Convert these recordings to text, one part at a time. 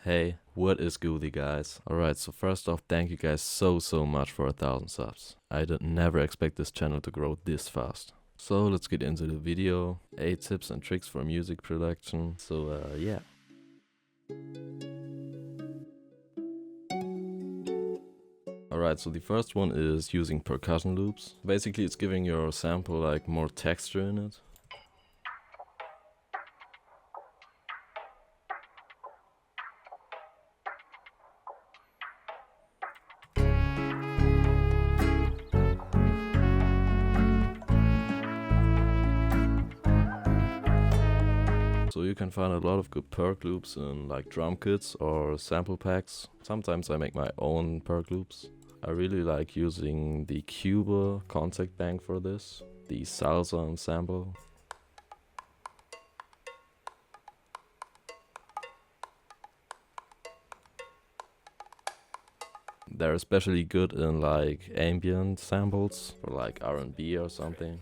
Hey, what is goody, guys? Alright, so first off, thank you guys so much for 1,000 subs. I did never expect this channel to grow this fast. So let's get into the video. 8 tips and tricks for music production. So yeah. Alright, so the first one is using percussion loops. Basically it's giving your sample like more texture in it. So you can find a lot of good Perc Loops in like drum kits or sample packs. Sometimes I make my own Perc Loops. I really like using the 𝘾𝙤𝙣𝙩𝙖 contact bank for this, the salsa ensemble. They're especially good in like ambient samples or like R&B or something.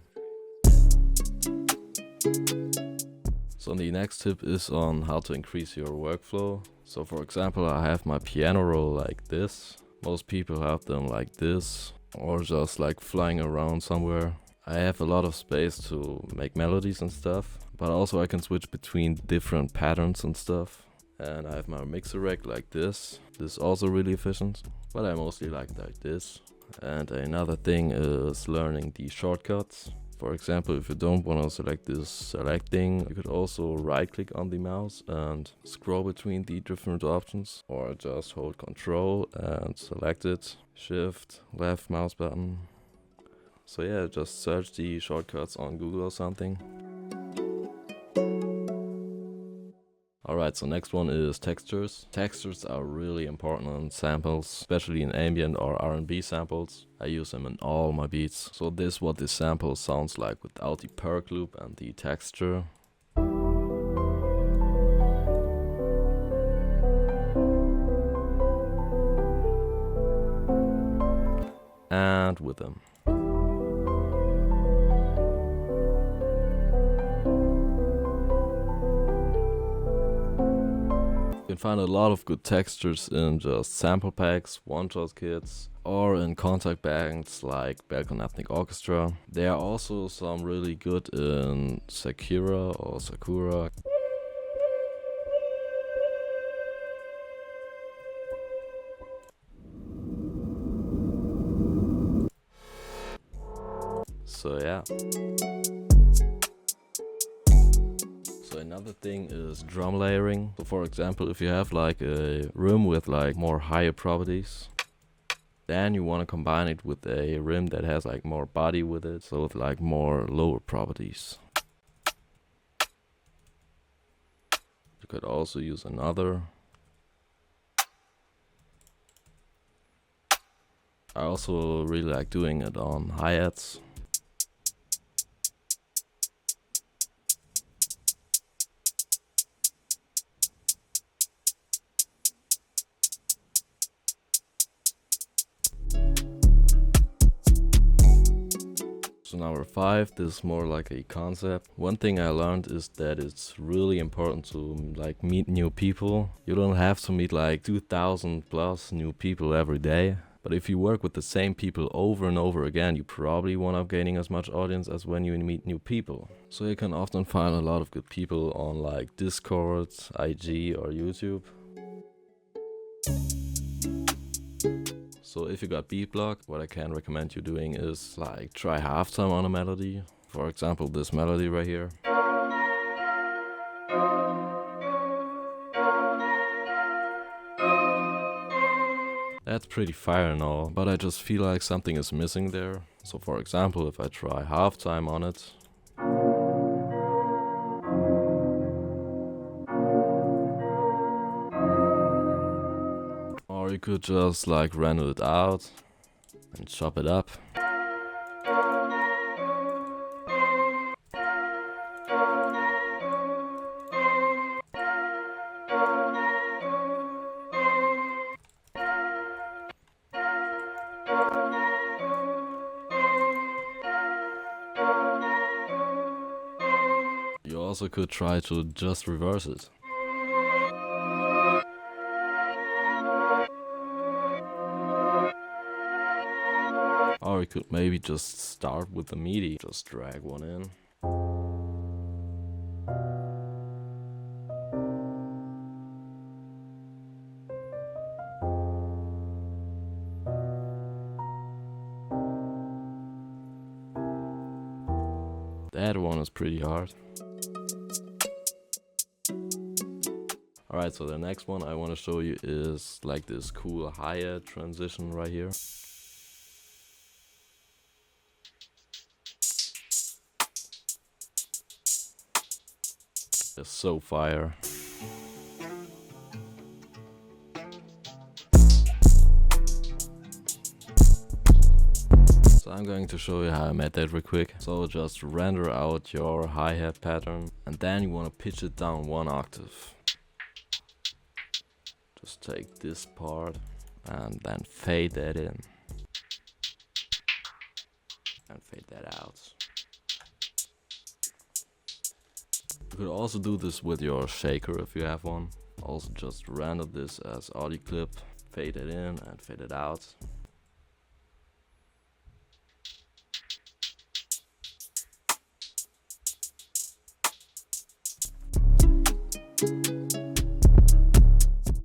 So the next tip is on how to increase your workflow. So for example, I have my piano roll like this. Most people have them like this or just like flying around somewhere. I have a lot of space to make melodies and stuff, but also I can switch between different patterns and stuff. And I have my mixer rack like this. This is also really efficient, but I mostly like it like this. And another thing is learning the shortcuts. For example, if you don't want to select this selecting, you could also right click on the mouse and scroll between the different options, or just hold Control and select it, Shift, left mouse button. So yeah, just search the shortcuts on Google or something. Alright, so next one is textures. Textures are really important on samples, especially in ambient or R&B samples. I use them in all my beats. So this is what this sample sounds like without the Perc loop and the texture. And with them. You can find a lot of good textures in just sample packs, one-shot kits, or in contact banks like Ethnic Orchestra. There are also some really good in Sakura or Sakura. So yeah. So another thing is drum layering. So for example, if you have like a rim with like more higher properties, then you want to combine it with a rim that has like more body with it, so with like more lower properties. You could also use another. I also really like doing it on hi-hats. So number 5, this is more like a concept. One thing I learned is that it's really important to like meet new people. You don't have to meet like 2,000 plus new people every day. But if you work with the same people over and over again, you probably won't up gaining as much audience as when you meet new people. So you can often find a lot of good people on like Discord, IG or YouTube. So if you got beat block, what I can recommend you doing is like try halftime on a melody. For example, this melody right here. That's pretty fire and all, but I just feel like something is missing there. So for example, if I try halftime on it, or you could just like render it out and chop it up. You also could try to just reverse it. Or you could maybe just start with the MIDI. Just drag one in. That one is pretty hard. Alright, so the next one I want to show you is like this cool hi-hat transition right here. It's so fire. So I'm going to show you how I made that real quick. So just render out your hi-hat pattern and then you want to pitch it down 1 octave. Just take this part and then fade that in. And fade that out. You could also do this with your shaker if you have one. Also just render this as audio clip, fade it in and fade it out.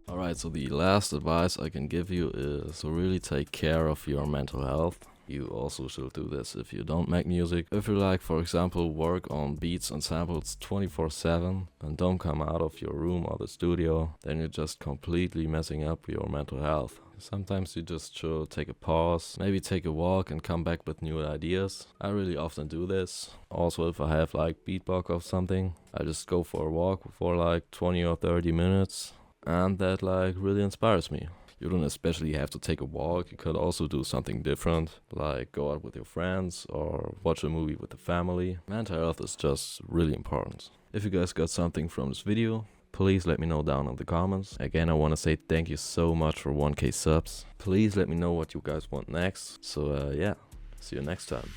Alright, so the last advice I can give you is to really take care of your mental health. You also should do this if you don't make music. If you like, for example, work on beats and samples 24/7 and don't come out of your room or the studio, then you're just completely messing up your mental health. Sometimes you just should take a pause, maybe take a walk and come back with new ideas. I really often do this. Also, if I have like beatbox or something, I just go for a walk for like 20 or 30 minutes. And that like really inspires me. You don't especially have to take a walk. You could also do something different, like go out with your friends or watch a movie with the family. Mental health is just really important. If you guys got something from this video, please let me know down in the comments. Again, I want to say thank you so much for 1K subs. Please let me know what you guys want next. So yeah, see you next time.